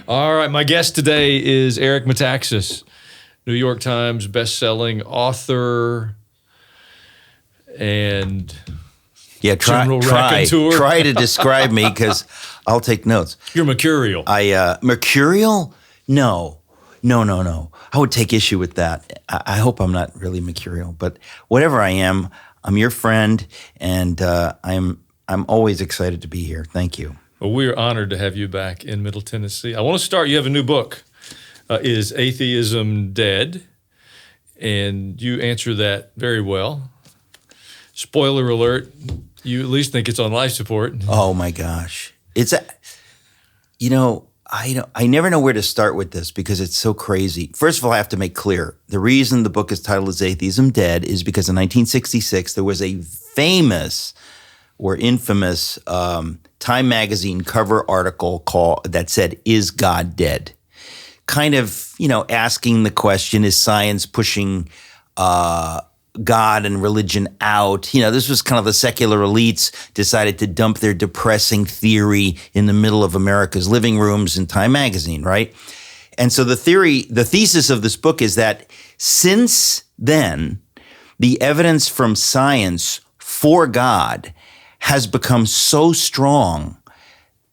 All right, my guest today is Eric Metaxas, New York Times best-selling author and general raconteur. Try to describe me because I'll take notes. You're mercurial. Mercurial? No. I would take issue with that. I hope I'm not really mercurial, but whatever I am, I'm your friend, and I'm always excited to be here. Thank you. Well, we're honored to have you back in Middle Tennessee. I want to start. You have a new book, Is Atheism Dead? And you answer that very well. Spoiler alert, you at least think it's on life support. Oh my gosh. I never know where to start with this because it's so crazy. First of all, I have to make clear, the reason the book is titled Is Atheism Dead is because in 1966, there was a famous or infamous Time magazine cover article that said, "Is God dead?" Kind of, asking the question, is science pushing God and religion out? This was kind of the secular elites decided to dump their depressing theory in the middle of America's living rooms in Time magazine, right? And so the thesis of this book is that since then, the evidence from science for God has become so strong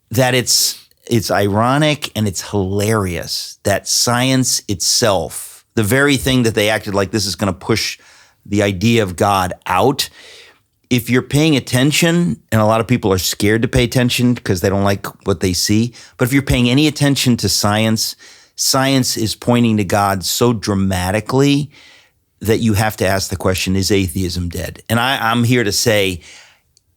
that it's ironic and it's hilarious that science itself, the very thing that they acted like this is going to push the idea of God out, if you're paying attention, and a lot of people are scared to pay attention because they don't like what they see, but if you're paying any attention to science, science is pointing to God so dramatically that you have to ask the question, is atheism dead? And I'm here to say,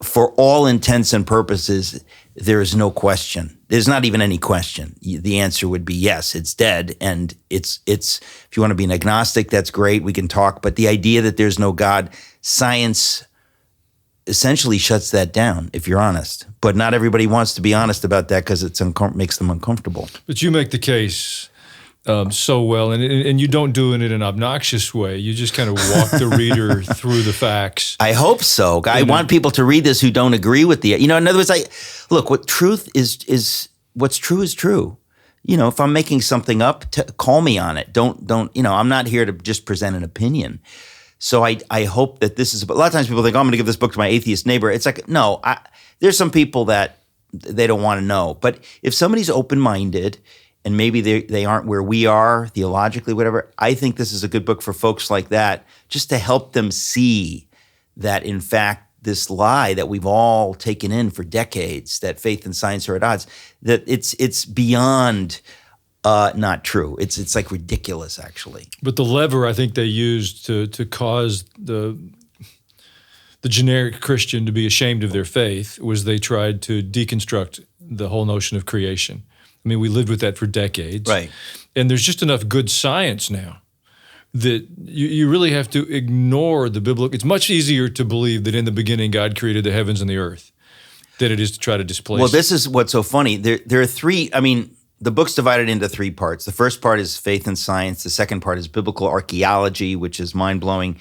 for all intents and purposes, there is no question. There's not even any question. The answer would be yes, it's dead. And it's if you want to be an agnostic, that's great. We can talk. But the idea that there's no God, science essentially shuts that down, if you're honest. But not everybody wants to be honest about that because it makes them uncomfortable. But you make the case so well, and you don't do it in an obnoxious way. You just kind of walk the reader through the facts. I hope so. I want people to read this who don't agree with the, in other words, look, what's true is true. If I'm making something up, call me on it. Don't, I'm not here to just present an opinion. So I hope that this is, a lot of times people think, I'm going to give this book to my atheist neighbor. It's like, no, there's some people that they don't want to know. But if somebody's open-minded and maybe they aren't where we are theologically, whatever, I think this is a good book for folks like that, just to help them see that, in fact, this lie that we've all taken in for decades, that faith and science are at odds, that it's beyond not true. It's like ridiculous, actually. But the lever I think they used to cause the generic Christian to be ashamed of their faith was they tried to deconstruct the whole notion of creation. I mean, we lived with that for decades. Right. And there's just enough good science now that you really have to ignore the biblical. It's much easier to believe that in the beginning God created the heavens and the earth than it is to try to displace. Well, this is what's so funny. There are three, the book's divided into three parts. The first part is faith and science. The second part is biblical archaeology, which is mind-blowing.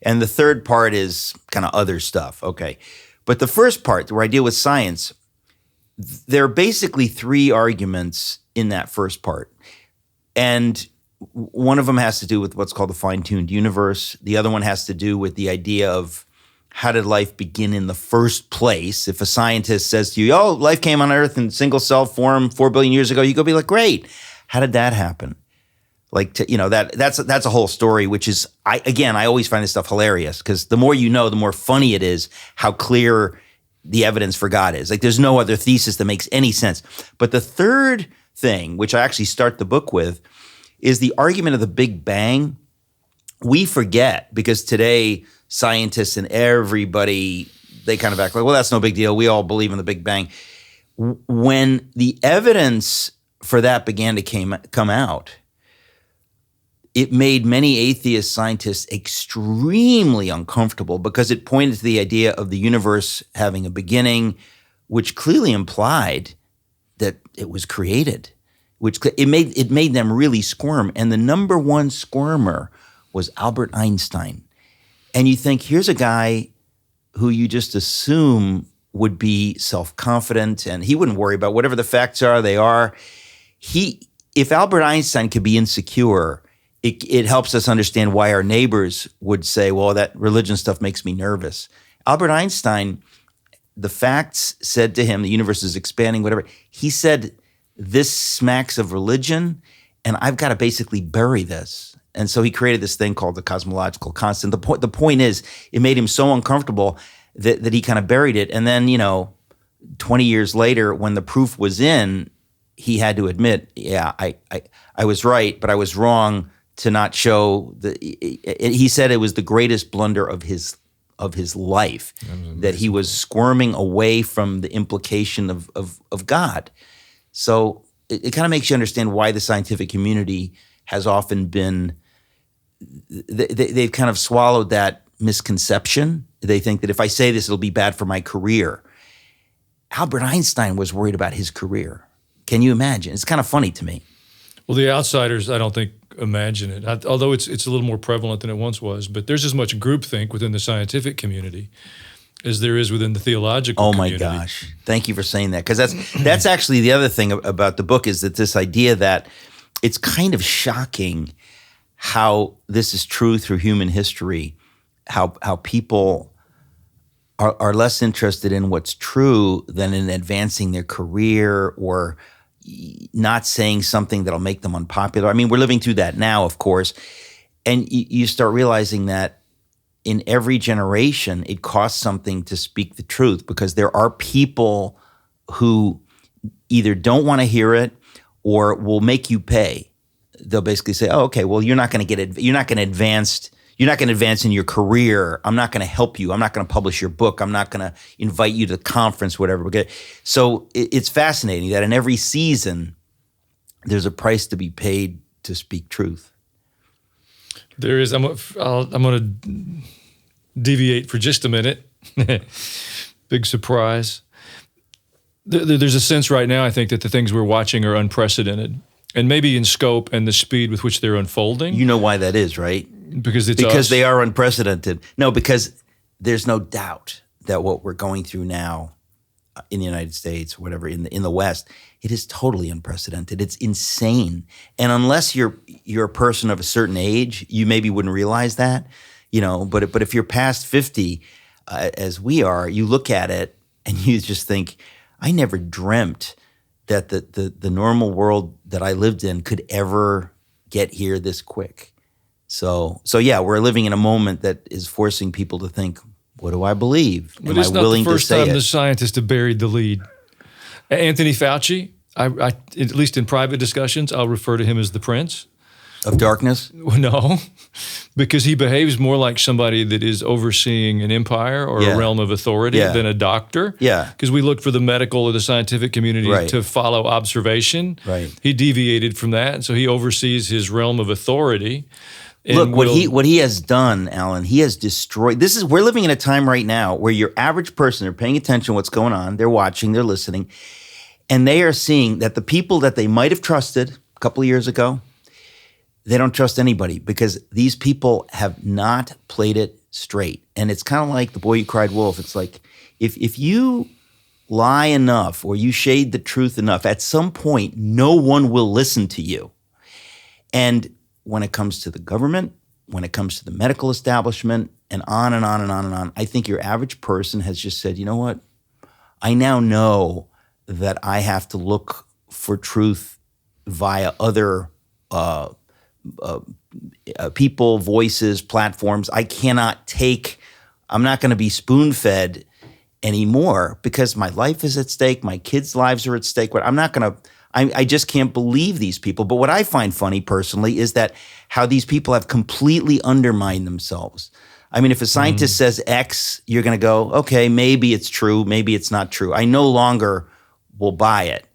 And the third part is kind of other stuff. Okay. But the first part, where I deal with science, there are basically three arguments in that first part. And one of them has to do with what's called the fine-tuned universe. The other one has to do with the idea of how did life begin in the first place? If a scientist says to you, life came on Earth in single-cell form 4 billion years ago, you go be like, great. How did that happen? That's a whole story, which is, I always find this stuff hilarious because the more you know, the more funny it is how clear the evidence for God is. Like, there's no other thesis that makes any sense. But the third thing, which I actually start the book with, is the argument of the Big Bang. We forget because today scientists and everybody, they kind of act like, well, that's no big deal. We all believe in the Big Bang. When the evidence for that began to come out, it made many atheist scientists extremely uncomfortable because it pointed to the idea of the universe having a beginning, which clearly implied that it was created, which it made them really squirm. And the number one squirmer was Albert Einstein. And you think, here's a guy who you just assume would be self-confident and he wouldn't worry about whatever the facts are, they are. if Albert Einstein could be insecure, it helps us understand why our neighbors would say, well, that religion stuff makes me nervous. Albert Einstein, the facts said to him, the universe is expanding, whatever. He said, this smacks of religion, and I've got to basically bury this. And so he created this thing called the cosmological constant. The point is, it made him so uncomfortable that he kind of buried it. And then, 20 years later, when the proof was in, he had to admit, yeah, I was right, but I was wrong to not show he said it was the greatest blunder of his life, that he was squirming away from the implication of God. So it kind of makes you understand why the scientific community has often been, they've kind of swallowed that misconception. They think that if I say this, it'll be bad for my career. Albert Einstein was worried about his career. Can you imagine? It's kind of funny to me. Well, the outsiders, I don't think, imagine it, although it's a little more prevalent than it once was. But there's as much groupthink within the scientific community as there is within the theological community. Oh, my gosh. Thank you for saying that. Because that's actually the other thing about the book, is that this idea that it's kind of shocking how this is true through human history, how people are less interested in what's true than in advancing their career or not saying something that'll make them unpopular. I mean, we're living through that now, of course. And you start realizing that in every generation, it costs something to speak the truth, because there are people who either don't want to hear it or will make you pay. They'll basically say, "Oh, okay, well, you're not going to advance in your career. I'm not going to help you. I'm not going to publish your book. I'm not going to invite you to the conference, whatever." So it's fascinating that in every season, there's a price to be paid to speak truth. There is. I'm going to deviate for just a minute. Big surprise. There's a sense right now, I think, that the things we're watching are unprecedented, and maybe in scope and the speed with which they're unfolding. You know why that is, right? Because they are unprecedented. No, because there's no doubt that what we're going through now in the United States, whatever, in the West, it is totally unprecedented. It's insane. And unless you're a person of a certain age, you maybe wouldn't realize that, but if you're past 50, as we are, you look at it and you just think, I never dreamt that the normal world that I lived in could ever get here this quick. So yeah, we're living in a moment that is forcing people to think, what do I believe? Am I willing to say it? It's not the first time the scientists have buried the lead. Anthony Fauci, I, at least in private discussions, I'll refer to him as the Prince of Darkness. No, because he behaves more like somebody that is overseeing an empire or a realm of authority than a doctor. Yeah. Because we look for the medical or the scientific community to follow observation. Right. He deviated from that, and so he oversees his realm of authority. Look, what he has done, Alan, he has destroyed. We're living in a time right now where your average person, they're paying attention to what's going on, they're watching, they're listening, and they are seeing that the people that they might have trusted a couple of years ago, they don't trust anybody, because these people have not played it straight. And it's kind of like the boy who cried wolf. It's like, if you lie enough or you shade the truth enough, at some point, no one will listen to you. And when it comes to the government, when it comes to the medical establishment, and on and on and on and on, I think your average person has just said, you know what? I now know that I have to look for truth via other people, voices, platforms. I'm not going to be spoon-fed anymore, because my life is at stake, my kids' lives are at stake. I just can't believe these people. But what I find funny personally is that how these people have completely undermined themselves. I mean, if a scientist says X, you're going to go, okay, maybe it's true, maybe it's not true. I no longer will buy it.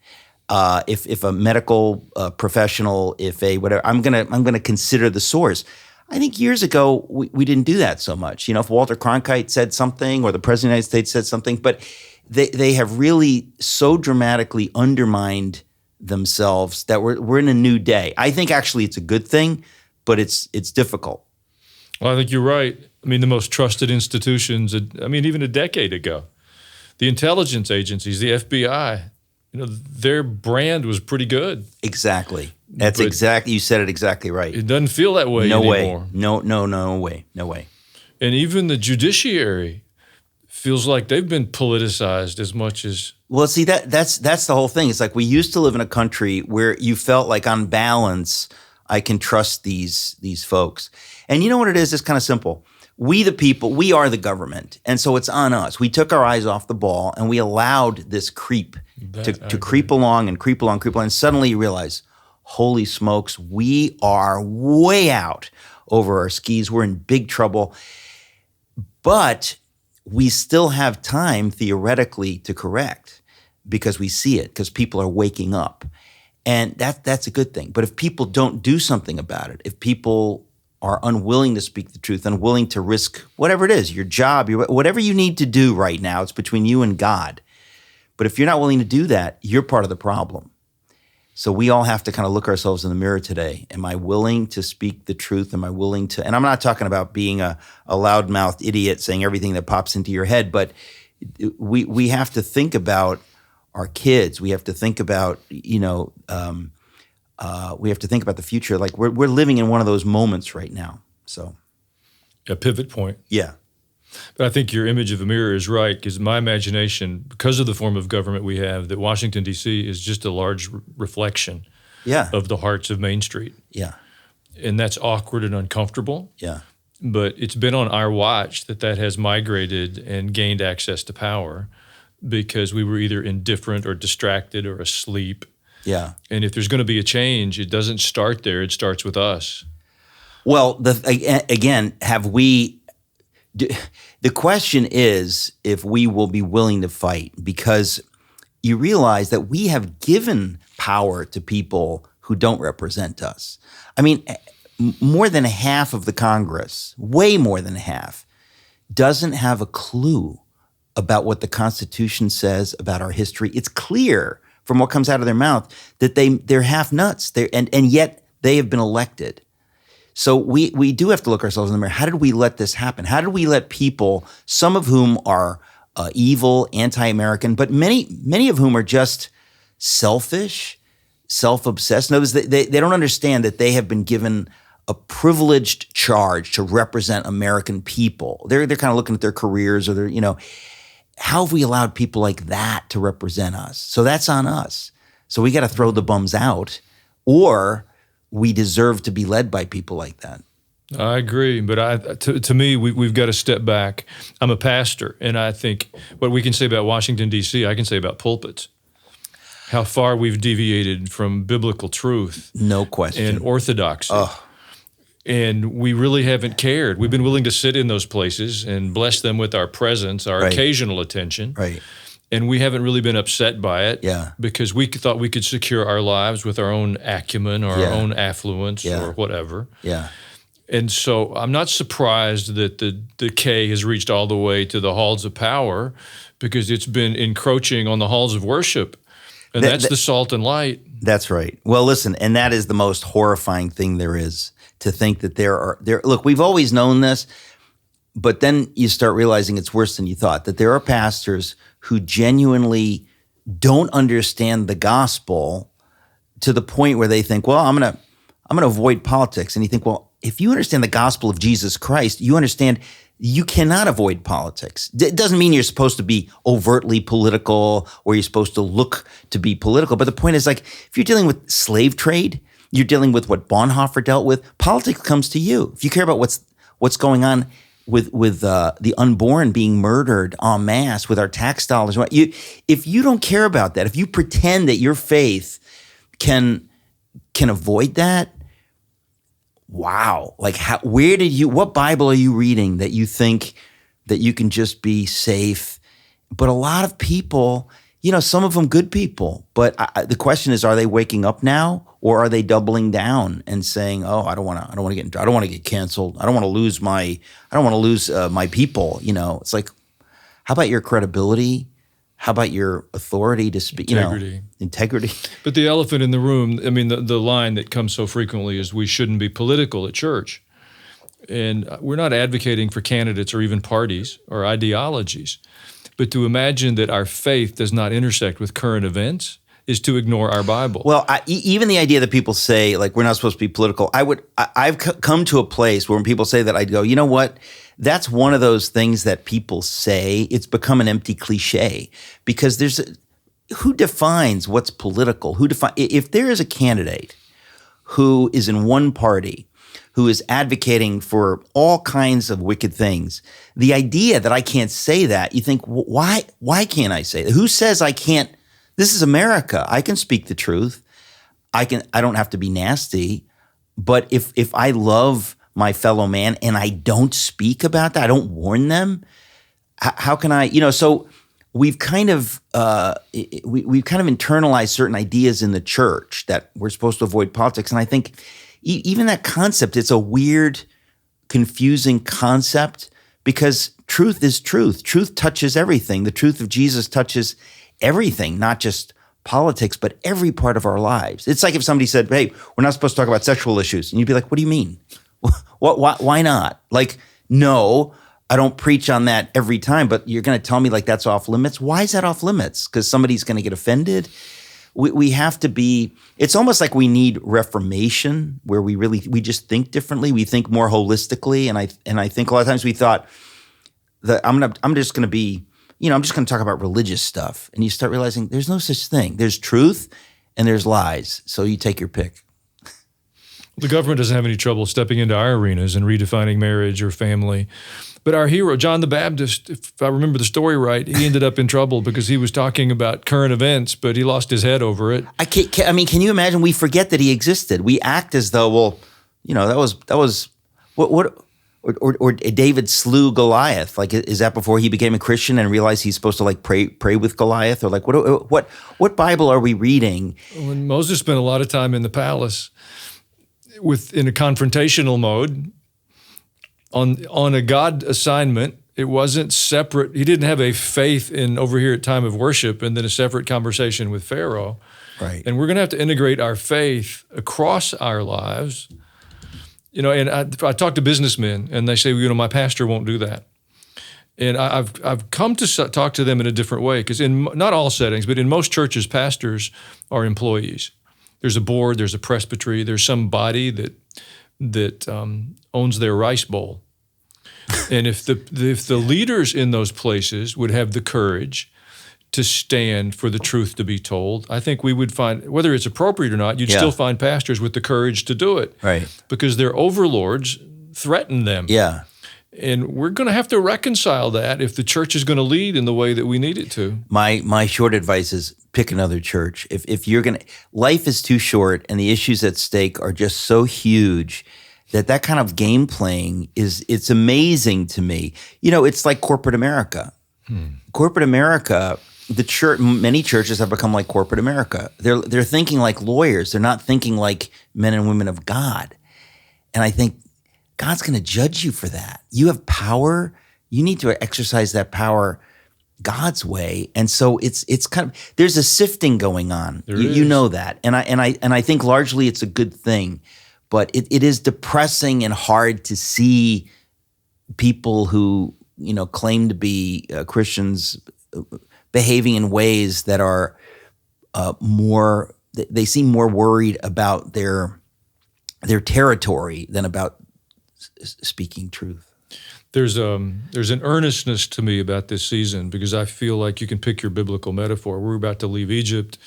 If a medical professional, whatever, I'm gonna consider the source. I think years ago we didn't do that so much. If Walter Cronkite said something or the President of the United States said something, but they have really so dramatically undermined themselves that we're in a new day. I think actually it's a good thing, but it's difficult. Well, I think you're right. I mean, the most trusted institutions, even a decade ago, the intelligence agencies, the FBI, their brand was pretty good. Exactly. That's But exactly, you said it exactly right. It doesn't feel that way No anymore. way. No way. No way. And even the judiciary feels like they've been politicized as much as. Well, see, that's the whole thing. It's like we used to live in a country where you felt like on balance, I can trust these folks. And you know what it is? It's kind of simple. We the people, we are the government. And so it's on us. We took our eyes off the ball and we allowed this creep to creep along and creep along. And suddenly you realize, holy smokes, we are way out over our skis. We're in big trouble. But we still have time theoretically to correct because we see it, because people are waking up. And that's a good thing. But if people don't do something about it, if people are unwilling to speak the truth, unwilling to risk whatever it is, your job, whatever you need to do right now, it's between you and God. But if you're not willing to do that, you're part of the problem. So we all have to kind of look ourselves in the mirror today. Am I willing to speak the truth? Am I willing to, and I'm not talking about being a loudmouthed idiot saying everything that pops into your head, but we have to think about our kids. We have to think about, we have to think about the future. Like we're living in one of those moments right now. So A pivot point. Yeah. But I think your image of a mirror is right, because my imagination, because of the form of government we have, that Washington, D.C. is just a large reflection of the hearts of Main Street. Yeah. And that's awkward and uncomfortable. Yeah. But it's been on our watch that has migrated and gained access to power because we were either indifferent or distracted or asleep. Yeah. And if there's going to be a change, it doesn't start there. It starts with us. Well, again, have we... The question is if we will be willing to fight, because you realize that we have given power to people who don't represent us. I mean, more than half of the Congress, way more than half, doesn't have a clue about what the Constitution says about our history. It's clear from what comes out of their mouth that they're half nuts, and yet they have been elected. So we do have to look ourselves in the mirror. How did we let this happen? How did we let people, some of whom are evil, anti-American, but many of whom are just selfish, self-obsessed? In other words, they don't understand that they have been given a privileged charge to represent American people. They're kind of looking at their careers or their, how have we allowed people like that to represent us? So that's on us. So we got to throw the bums out, or we deserve to be led by people like that. I agree, but to me, we've got to step back. I'm a pastor, and I think what we can say about Washington, D.C., I can say about pulpits. How far we've deviated from biblical truth. No question. And orthodoxy. And we really haven't cared. We've been willing to sit in those places and bless them with our presence, our occasional attention. Right. And we haven't really been upset by it because we thought we could secure our lives with our own acumen or our own affluence or whatever. Yeah. And so I'm not surprised that the decay has reached all the way to the halls of power, because it's been encroaching on the halls of worship. And that's the salt and light. That's right. Well, listen, and that is the most horrifying thing there is, to think that look, we've always known this, but then you start realizing it's worse than you thought, that there are pastors who genuinely don't understand the gospel to the point where they think, well, I'm going to avoid politics. And you think, well, if you understand the gospel of Jesus Christ, you understand you cannot avoid politics. It doesn't mean you're supposed to be overtly political or you're supposed to look to be political. But the point is, like, if you're dealing with slave trade, you're dealing with what Bonhoeffer dealt with, politics comes to you. If you care about what's going on with the unborn being murdered en masse with our tax dollars, if you don't care about that, if you pretend that your faith can avoid that, wow! Like, what Bible are you reading that you think that you can just be safe? But a lot of people, some of them good people, but the question is, are they waking up now, or are they doubling down and saying, "Oh, I don't want to get canceled. I don't want to lose my people." It's like, how about your credibility? How about your authority to speak? Integrity. But the elephant in the room, I mean, the line that comes so frequently is we shouldn't be political at church. And we're not advocating for candidates or even parties or ideologies. But to imagine that our faith does not intersect with current events is to ignore our Bible. Well, even the idea that people say, like, we're not supposed to be political, I've come to a place where when people say that, I'd go, you know what? That's one of those things that people say. It's become an empty cliche because who defines what's political? If there is a candidate who is in one party, who is advocating for all kinds of wicked things, the idea that I can't say that, you think, why can't I say that? Who says I can't? This is America. I can speak the truth. I don't have to be nasty. But if I love my fellow man and I don't speak about that, I don't warn them, how can I, so we've kind of internalized certain ideas in the church that we're supposed to avoid politics. And I think even that concept, it's a weird, confusing concept because truth is truth. Truth touches everything. The truth of Jesus touches everything, not just politics, but every part of our lives. It's like if somebody said, hey, we're not supposed to talk about sexual issues. And you'd be like, what do you mean? Why not? Like, no, I don't preach on that every time, but you're going to tell me like that's off limits? Why is that off limits? Because somebody's going to get offended? We have to be, it's almost like we need reformation where we just think differently. We think more holistically. And I think a lot of times we thought that I'm just going to talk about religious stuff. And you start realizing there's no such thing. There's truth and there's lies. So you take your pick. The government doesn't have any trouble stepping into our arenas and redefining marriage or family. But our hero, John the Baptist, if I remember the story right, he ended up in trouble because he was talking about current events, but he lost his head over it. Can you imagine? We forget that he existed. We act as though, that was what or David slew Goliath. Like, is that before he became a Christian and realized he's supposed to like pray with Goliath? Or like, what Bible are we reading? When Moses spent a lot of time in the palace in a confrontational mode, on a God assignment, it wasn't separate. He didn't have a faith in over here at time of worship and then a separate conversation with Pharaoh. Right. And we're going to have to integrate our faith across our lives. And I talk to businessmen and they say, my pastor won't do that. And I've come to talk to them in a different way because in not all settings, but in most churches, pastors are employees. There's a board, there's a presbytery, there's some body that owns their rice bowl. And if the leaders in those places would have the courage to stand for the truth to be told, I think we would find, whether it's appropriate or not, you'd still find pastors with the courage to do it. Right. Because their overlords threaten them. Yeah. And we're going to have to reconcile that if the church is going to lead in the way that we need it to. My short advice is pick another church. If you're going to, life is too short and the issues at stake are just so huge that kind of game playing it's amazing to me. It's like corporate America. Corporate America, many churches have become like corporate America. They're thinking like lawyers. They're not thinking like men and women of God. And I think God's going to judge you for that. You have power. You need to exercise that power God's way. And so it's kind of, there's a sifting going on. You know that. And I think largely it's a good thing, but it is depressing and hard to see people who, claim to be Christians behaving in ways that are they seem more worried about their territory than about speaking truth. There's an earnestness to me about this season because I feel like you can pick your biblical metaphor. We're about to leave Egypt.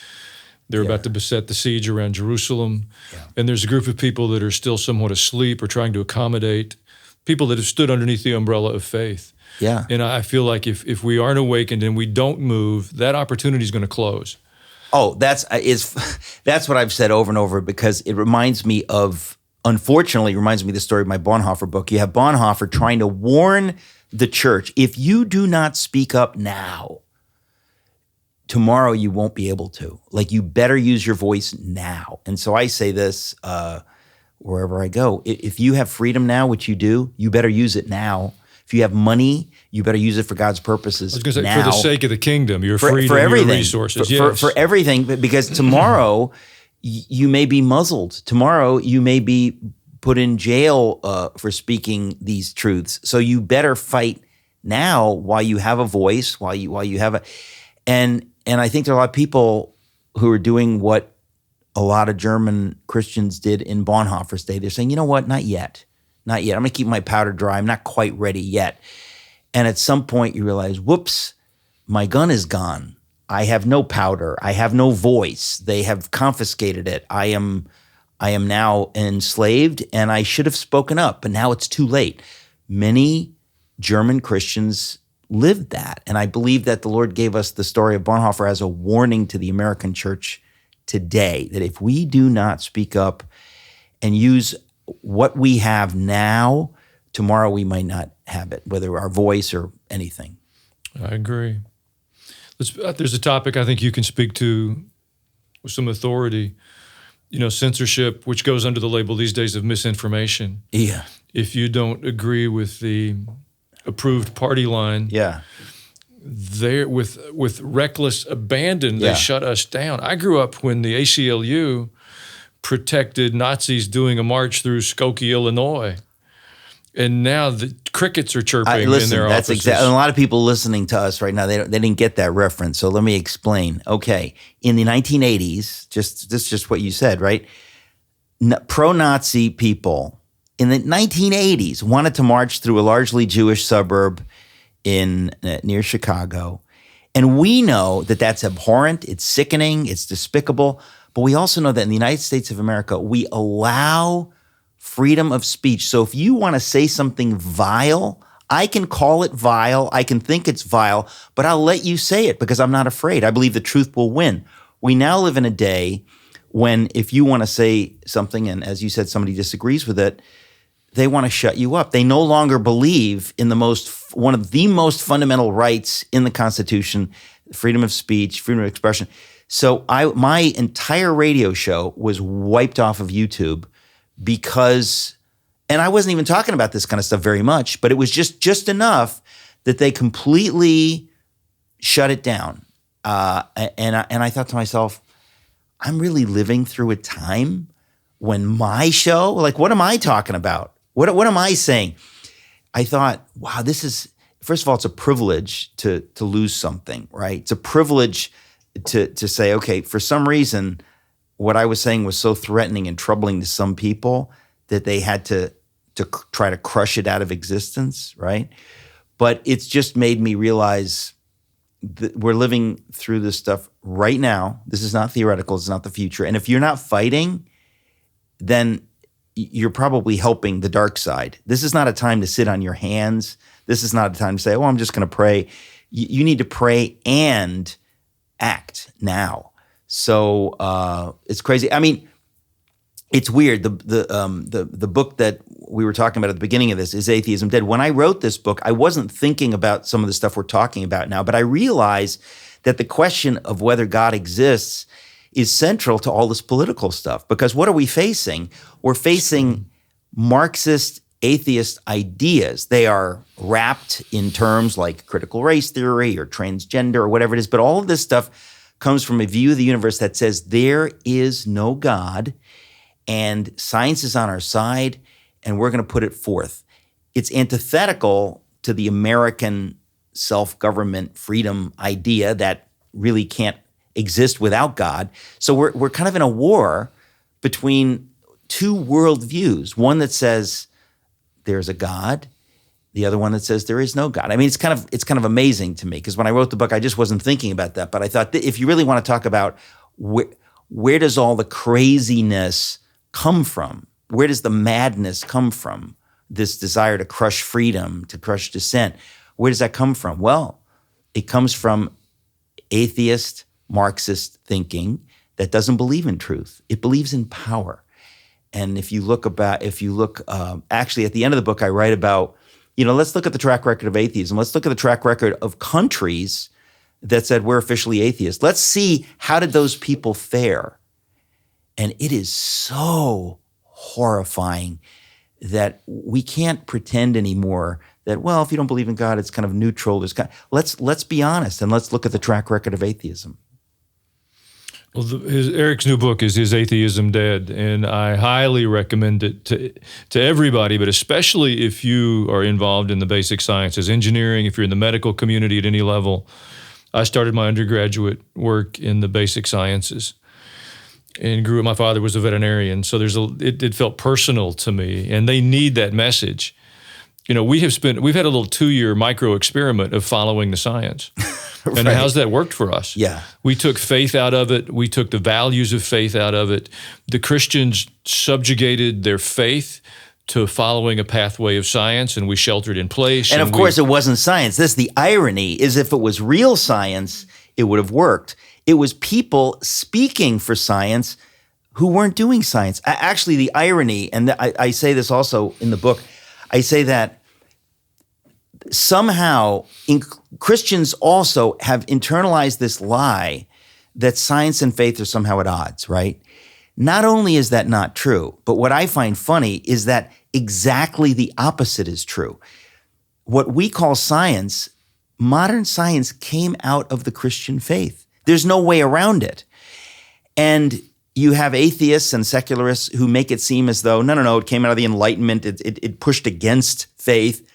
They're about to beset the siege around Jerusalem. Yeah. And there's a group of people that are still somewhat asleep or trying to accommodate, people that have stood underneath the umbrella of faith. Yeah. And I feel like if we aren't awakened and we don't move, that opportunity is going to close. Oh, that's what I've said over and over because it reminds me of, unfortunately, reminds me of the story of my Bonhoeffer book. You have Bonhoeffer trying to warn the church, if you do not speak up now, tomorrow you won't be able to. Like, you better use your voice now. And so I say this wherever I go. If you have freedom now, which you do, you better use it now. If you have money, you better use it for God's purposes. I was going to say, now. for the sake of the kingdom, your freedom, for everything, your resources. For everything, because tomorrow you may be muzzled. Tomorrow you may be put in jail for speaking these truths. So you better fight now while you have a voice, while you have a, and I think there are a lot of people who are doing what a lot of German Christians did in Bonhoeffer's day. They're saying, you know what, not yet. I'm going to keep my powder dry. I'm not quite ready yet. And at some point you realize, whoops, my gun is gone. I have no powder. I have no voice. They have confiscated it. I am now enslaved, and I should have spoken up, but now it's too late. Many German Christians lived that. And I believe that the Lord gave us the story of Bonhoeffer as a warning to the American church today, that if we do not speak up and use what we have now, tomorrow we might not have it, whether our voice or anything. I agree. There's a topic I think you can speak to with some authority. Censorship, which goes under the label these days of misinformation. Yeah. If you don't agree with the approved party line, they're with reckless abandon, they shut us down. I grew up when the ACLU protected Nazis doing a march through Skokie, Illinois. And now the crickets are chirping in their offices. Exactly. A lot of people listening to us right now, they didn't get that reference. So let me explain. Okay, in the 1980s, this is just what you said, right? Pro-Nazi people in the 1980s wanted to march through a largely Jewish suburb near Chicago. And we know that that's abhorrent, it's sickening, it's despicable. But we also know that in the United States of America, we allow freedom of speech. So if you want to say something vile, I can call it vile, I can think it's vile, but I'll let you say it because I'm not afraid. I believe the truth will win. We now live in a day when if you want to say something, and as you said, somebody disagrees with it, they want to shut you up. They no longer believe in one of the most fundamental rights in the Constitution, freedom of speech, freedom of expression. So my entire radio show was wiped off of YouTube because, and I wasn't even talking about this kind of stuff very much, but it was just enough that they completely shut it down. And I thought to myself, I'm really living through a time when my show, like, what am I talking about? What am I saying? I thought, wow, first of all, it's a privilege to lose something, right? It's a privilege to say, okay, for some reason, what I was saying was so threatening and troubling to some people that they had to try to crush it out of existence, right? But it's just made me realize that we're living through this stuff right now. This is not theoretical. It's not the future. And if you're not fighting, then you're probably helping the dark side. This is not a time to sit on your hands. This is not a time to say, oh, I'm just going to pray. You need to pray and act now. So it's crazy. I mean, it's weird. The book that we were talking about at the beginning of this is Atheism Dead. When I wrote this book, I wasn't thinking about some of the stuff we're talking about now, but I realized that the question of whether God exists is central to all this political stuff. Because what are we facing? We're facing Marxist atheist ideas. They are wrapped in terms like critical race theory or transgender or whatever it is. But all of this stuff comes from a view of the universe that says there is no God and science is on our side and we're going to put it forth. It's antithetical to the American self-government freedom idea that really can't exist without God. So we're kind of in a war between two worldviews. One that says there's a God, the other one that says there is no God. I mean, it's kind of amazing to me because when I wrote the book, I just wasn't thinking about that. But I thought that if you really want to talk about where does all the craziness come from? Where does the madness come from? This desire to crush freedom, to crush dissent. Where does that come from? Well, it comes from atheist Marxist thinking that doesn't believe in truth. It believes in power. And if you look, actually at the end of the book, I write about, let's look at the track record of atheism. Let's look at the track record of countries that said we're officially atheist. Let's see, how did those people fare? And it is so horrifying that we can't pretend anymore that, well, if you don't believe in God, it's kind of neutral. Let's be honest and let's look at the track record of atheism. Well, Eric's new book is Atheism Dead, and I highly recommend it to everybody, but especially if you are involved in the basic sciences, engineering, if you're in the medical community at any level. I started my undergraduate work in the basic sciences and grew up. My father was a veterinarian, so it felt personal to me, and they need that message. You know, we've had a little 2-year micro experiment of following the science. Right. And how's that worked for us? Yeah. We took faith out of it. We took the values of faith out of it. The Christians subjugated their faith to following a pathway of science, and we sheltered in place. And of course, it wasn't science. The irony is, if it was real science, it would have worked. It was people speaking for science who weren't doing science. Actually, the irony, and I say this also in the book, I say that somehow Christians also have internalized this lie that science and faith are somehow at odds, right? Not only is that not true, but what I find funny is that exactly the opposite is true. What we call science, modern science came out of the Christian faith. There's no way around it. And you have atheists and secularists who make it seem as though, no, it came out of the Enlightenment, it pushed against faith.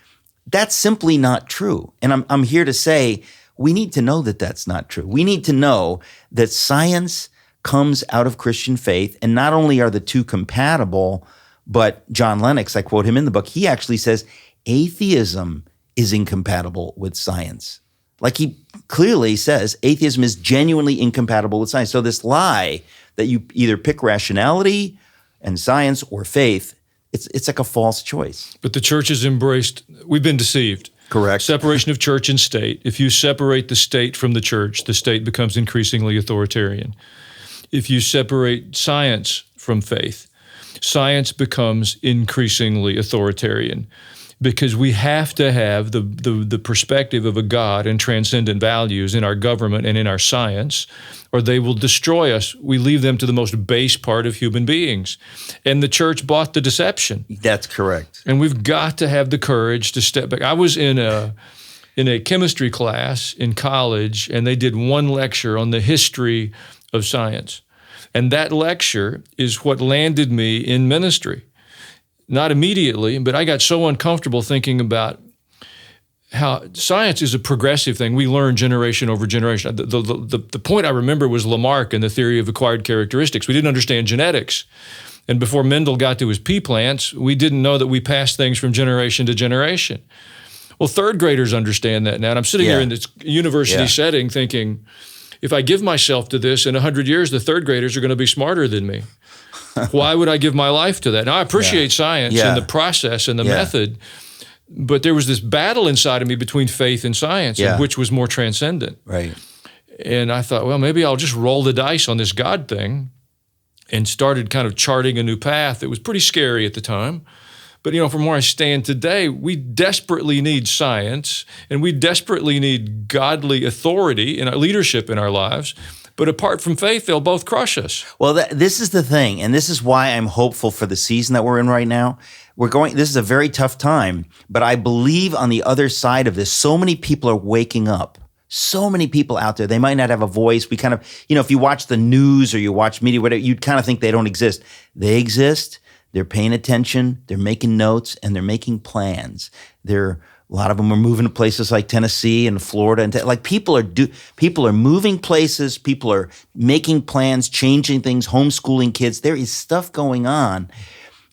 That's simply not true. And I'm here to say we need to know that that's not true. We need to know that science comes out of Christian faith, and not only are the two compatible, but John Lennox, I quote him in the book, he actually says atheism is incompatible with science. Like, he clearly says atheism is genuinely incompatible with science. So this lie that you either pick rationality and science or faith, it's like a false choice. But the church has embraced, we've been deceived. Correct. Separation of church and state. If you separate the state from the church, the state becomes increasingly authoritarian. If you separate science from faith, science becomes increasingly authoritarian, because we have to have the perspective of a God and transcendent values in our government and in our science, or they will destroy us. We leave them to the most base part of human beings. And the church bought the deception. That's correct. And we've got to have the courage to step back. I was in a chemistry class in college, and they did one lecture on the history of science. And that lecture is what landed me in ministry. Not immediately, but I got so uncomfortable thinking about how science is a progressive thing. We learn generation over generation. The point I remember was Lamarck and the theory of acquired characteristics. We didn't understand genetics. And before Mendel got to his pea plants, we didn't know that we passed things from generation to generation. Well, third graders understand that now. And I'm sitting here in this university setting thinking, if I give myself to this, in 100 years, the third graders are going to be smarter than me. Why would I give my life to that? Now, I appreciate science and the process and the method, but there was this battle inside of me between faith and science, and which was more transcendent. Right. And I thought, well, maybe I'll just roll the dice on this God thing, and started kind of charting a new path. It was pretty scary at the time. But, you know, from where I stand today, we desperately need science, and we desperately need godly authority in our leadership in our lives. But apart from faith, they'll both crush us. Well, this is the thing, and this is why I'm hopeful for the season that we're in right now. This is a very tough time, but I believe on the other side of this, so many people are waking up. So many people out there, they might not have a voice. We kind of, if you watch the news or you watch media, whatever, you'd kind of think they don't exist. They exist. They're paying attention. They're making notes, and they're making plans. A lot of them are moving to places like Tennessee and Florida, and like people are moving places. People are making plans, changing things, homeschooling kids. There is stuff going on,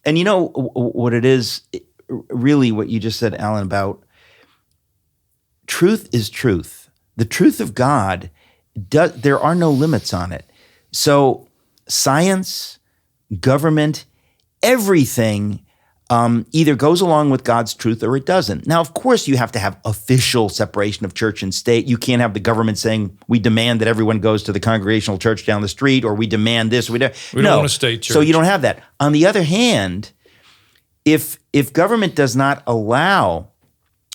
and you know what it is. Really, what you just said, Alan, about truth is truth. The truth of God, there are no limits on it. So science, government, everything either goes along with God's truth or it doesn't. Now, of course, you have to have official separation of church and state. You can't have the government saying, we demand that everyone goes to the congregational church down the street, or we demand this. We don't want a state church. So you don't have that. On the other hand, if government does not allow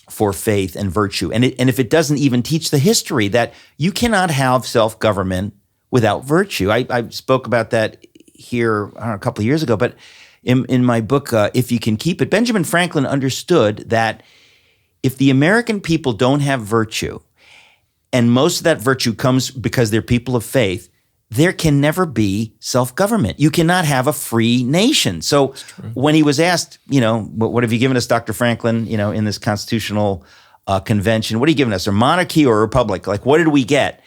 for faith and virtue, and if it doesn't even teach the history that you cannot have self-government without virtue. I spoke about that here a couple of years ago, but in my book, If You Can Keep It, Benjamin Franklin understood that if the American people don't have virtue, and most of that virtue comes because they're people of faith, there can never be self-government. You cannot have a free nation. So when he was asked, what have you given us, Dr. Franklin, in this constitutional convention, what are you giving us, a monarchy or a republic? Like, what did we get?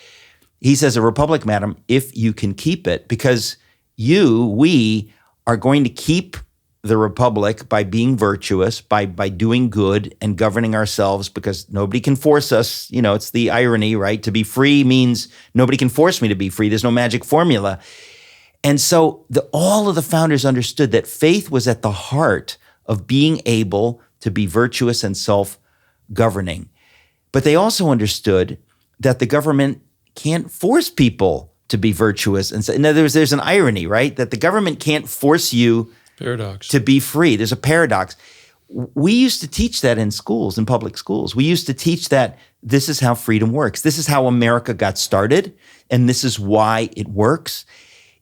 He says, a republic, madam, if you can keep it, because we are going to keep the republic by being virtuous, by doing good and governing ourselves, because nobody can force us. It's the irony, right? To be free means nobody can force me to be free. There's no magic formula. And so all of the founders understood that faith was at the heart of being able to be virtuous and self-governing. But they also understood that the government can't force people to be virtuous. And so, in other words, there's an irony, right? That the government can't force you Paradox. to be free. There's a paradox. We used to teach that in schools, in public schools. We used to teach that this is how freedom works. This is how America got started, and this is why it works.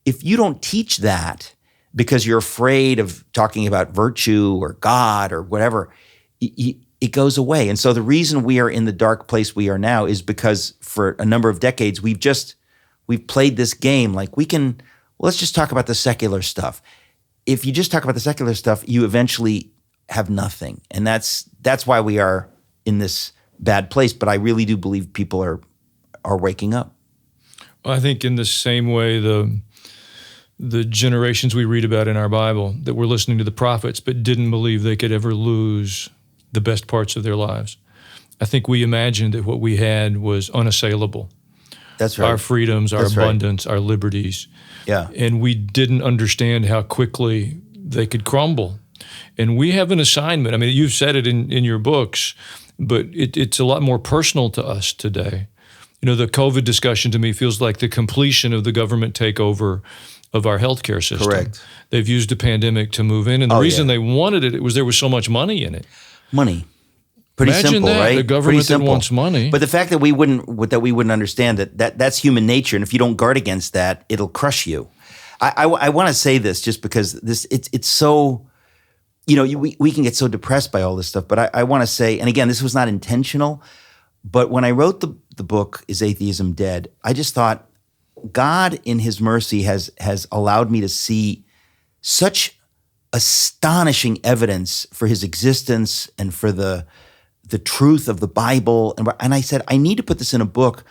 If you don't teach that because you're afraid of talking about virtue or God or whatever, it goes away. And so the reason we are in the dark place we are now is because for a number of decades, we've played this game like let's just talk about the secular stuff. If you just talk about the secular stuff, you eventually have nothing. And that's why we are in this bad place. But I really do believe people are waking up. I think in the same way, the generations we read about in our Bible that were listening to the prophets but didn't believe they could ever lose the best parts of their lives. I think we imagined that what we had was unassailable. That's right. Our freedoms, our abundance, our liberties. Yeah. And we didn't understand how quickly they could crumble. And we have an assignment. I mean, you've said it in your books, but it's a lot more personal to us today. The COVID discussion to me feels like the completion of the government takeover of our healthcare system. Correct. They've used a pandemic to move in. And the reason they wanted it was there was so much money in it. Money. Pretty Imagine simple, that, right? a government that wants money. But the fact that we wouldn't understand that's human nature, and if you don't guard against that, it'll crush you. I want to say this just because it's so, we can get so depressed by all this stuff. But I want to say, and again, this was not intentional, but when I wrote the book, Is Atheism Dead? I just thought God in His mercy has allowed me to see such astonishing evidence for His existence and for the truth of the Bible. And I said, I need to put this in a book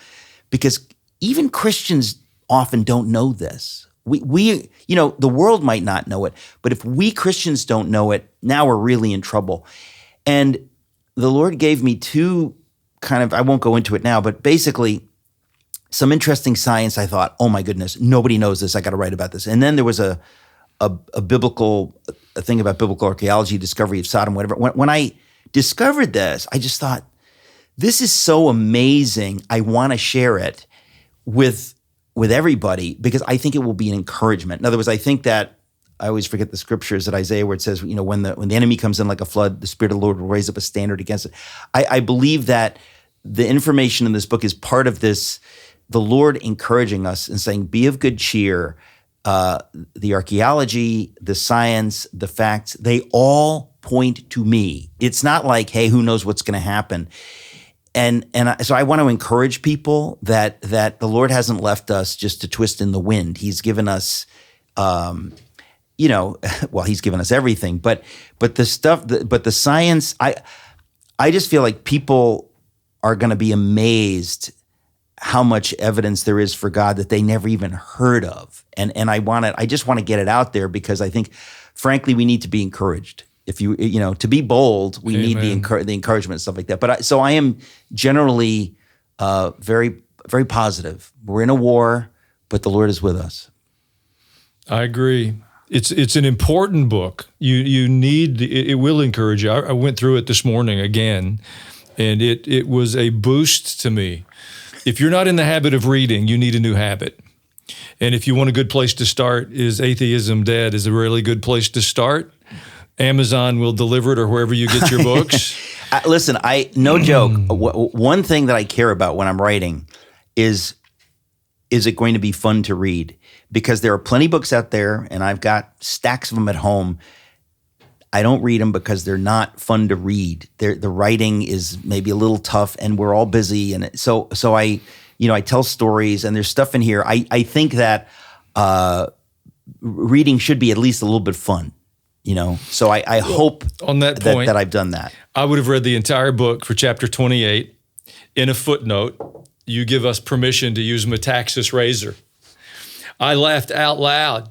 because even Christians often don't know this. We the world might not know it, but if we Christians don't know it, now we're really in trouble. And the Lord gave me two I won't go into it now, but basically some interesting science. I thought, oh my goodness, nobody knows this. I got to write about this. And then there was a biblical thing about biblical archaeology, discovery of Sodom, whatever. When I discovered this, I just thought, this is so amazing. I want to share it with everybody because I think it will be an encouragement. In other words, I think that I always forget the scriptures at Isaiah where it says, when the enemy comes in like a flood, the Spirit of the Lord will raise up a standard against it. I believe that the information in this book is part of this, the Lord encouraging us and saying, be of good cheer. The archaeology, the science, the facts, they all point to me. It's not like, hey, who knows what's going to happen? So I want to encourage people that the Lord hasn't left us just to twist in the wind. He's given us, He's given us everything. But the stuff, but the science, I just feel like people are going to be amazed how much evidence there is for God that they never even heard of. And I just want to get it out there because I think, frankly, we need to be encouraged. If to be bold, we need the encouragement and stuff like that. But so I am generally very, very positive. We're in a war, but the Lord is with us. I agree. It's an important book. You need it will encourage you. I went through it this morning again, and it was a boost to me. If you're not in the habit of reading, you need a new habit. And if you want a good place to start, Is Atheism Dead is a really good place to start. Amazon will deliver it or wherever you get your books. Listen, no joke. One thing that I care about when I'm writing is it going to be fun to read? Because there are plenty of books out there, and I've got stacks of them at home. I don't read them because they're not fun to read. The writing is maybe a little tough, and we're all busy, and so I tell stories, and there's stuff in here. I think that reading should be at least a little bit fun, So I hope on that point, that I've done that. I would have read the entire book for chapter 28. In a footnote, you give us permission to use Metaxas razor. I laughed out loud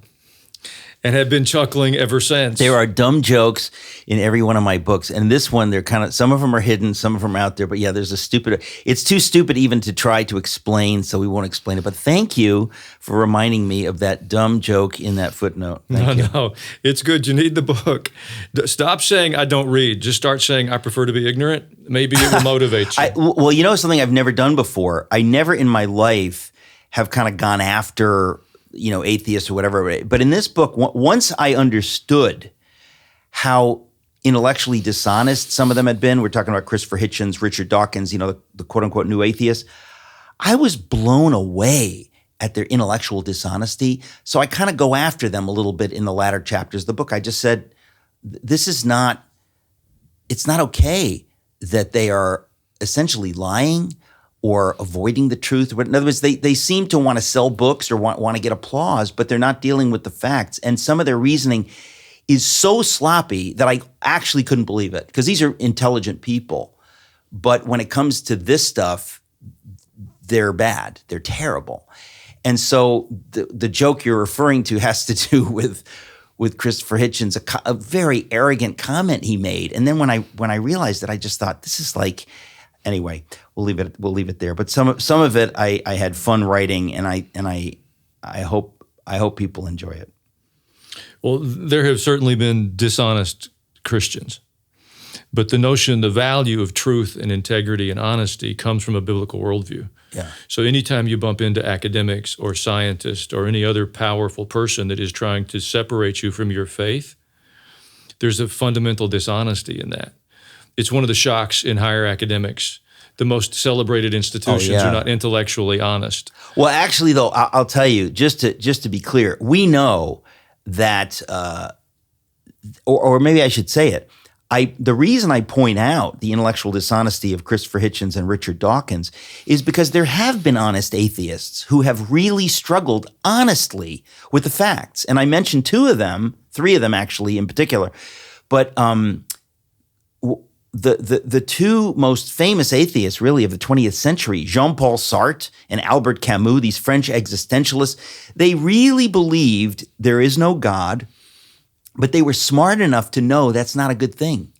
and have been chuckling ever since. There are dumb jokes in every one of my books. And this one, some of them are hidden, some of them are out there. But yeah, there's it's too stupid even to try to explain, so we won't explain it. But thank you for reminding me of that dumb joke in that footnote. Thank you. No, it's good. You need the book. Stop saying I don't read. Just start saying I prefer to be ignorant. Maybe it will motivate you. Well, something I've never done before. I never in my life have kind of gone after atheists or whatever. But in this book, once I understood how intellectually dishonest some of them had been, we're talking about Christopher Hitchens, Richard Dawkins, the quote-unquote new atheists, I was blown away at their intellectual dishonesty. So I kind of go after them a little bit in the latter chapters of the book. I just said, it's not okay that they are essentially lying or avoiding the truth. But in other words, they seem to want to sell books or want to get applause, but they're not dealing with the facts. And some of their reasoning is so sloppy that I actually couldn't believe it, because these are intelligent people. But when it comes to this stuff, they're bad. They're terrible. And so the joke you're referring to has to do with Christopher Hitchens, a very arrogant comment he made. And then when I realized that, I just thought, this is like, anyway, we'll leave it there. But some of it I had fun writing, and I hope people enjoy it. Well, there have certainly been dishonest Christians, but the value of truth and integrity and honesty comes from a biblical worldview. Yeah. So anytime you bump into academics or scientists or any other powerful person that is trying to separate you from your faith, there's a fundamental dishonesty in that. It's one of the shocks in higher academics. The most celebrated institutions are not intellectually honest. Well, actually, though, I'll tell you, just to be clear, we know that, or maybe I should say it, the reason I point out the intellectual dishonesty of Christopher Hitchens and Richard Dawkins is because there have been honest atheists who have really struggled honestly with the facts. And I mentioned three of them actually in particular. But the two most famous atheists really of the 20th century, Jean-Paul Sartre and Albert Camus, these French existentialists, they really believed there is no God, but they were smart enough to know that's not a good thing.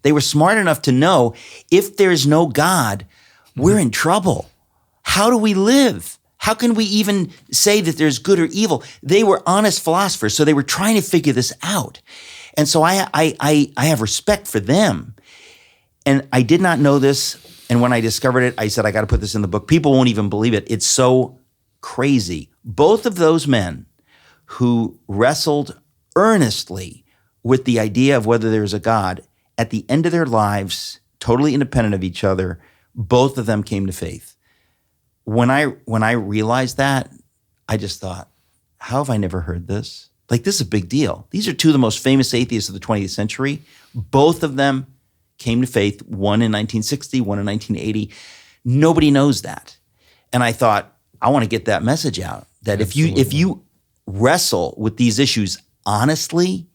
They were smart enough to know if there's no God, we're in trouble. How do we live? How can we even say that there's good or evil? They were honest philosophers, so they were trying to figure this out. And so I have respect for them. And I did not know this. And when I discovered it, I said, I got to put this in the book. People won't even believe it. It's so crazy. Both of those men who wrestled earnestly with the idea of whether there's a God, at the end of their lives, totally independent of each other, both of them came to faith. When I realized that, I just thought, how have I never heard this? Like, this is a big deal. These are two of the most famous atheists of the 20th century. Both of them came to faith, one in 1960, one in 1980. Nobody knows that. And I thought, I want to get that message out, that if you wrestle with these issues honestly,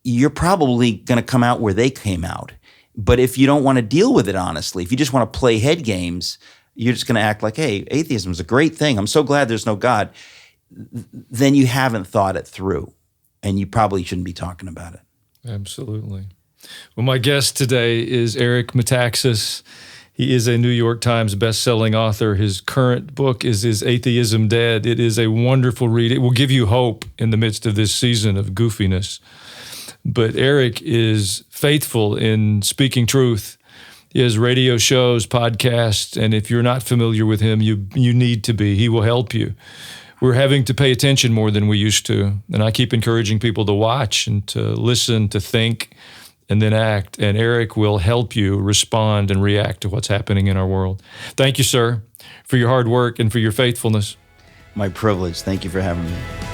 you're probably going to come out where they came out. But if you don't want to deal with it honestly, if you just want to play head games, you're just going to act like, hey, atheism is a great thing. I'm so glad there's no God. Then you haven't thought it through, and you probably shouldn't be talking about it. Absolutely. Well, my guest today is Eric Metaxas. He is a New York Times best-selling author. His current book is Atheism Dead. It is a wonderful read. It will give you hope in the midst of this season of goofiness. But Eric is faithful in speaking truth. He has radio shows, podcasts, and if you're not familiar with him, you need to be. He will help you. We're having to pay attention more than we used to, and I keep encouraging people to watch and to listen, to think, and then act. And Eric will help you respond and react to what's happening in our world. Thank you, sir, for your hard work and for your faithfulness. My privilege. Thank you for having me.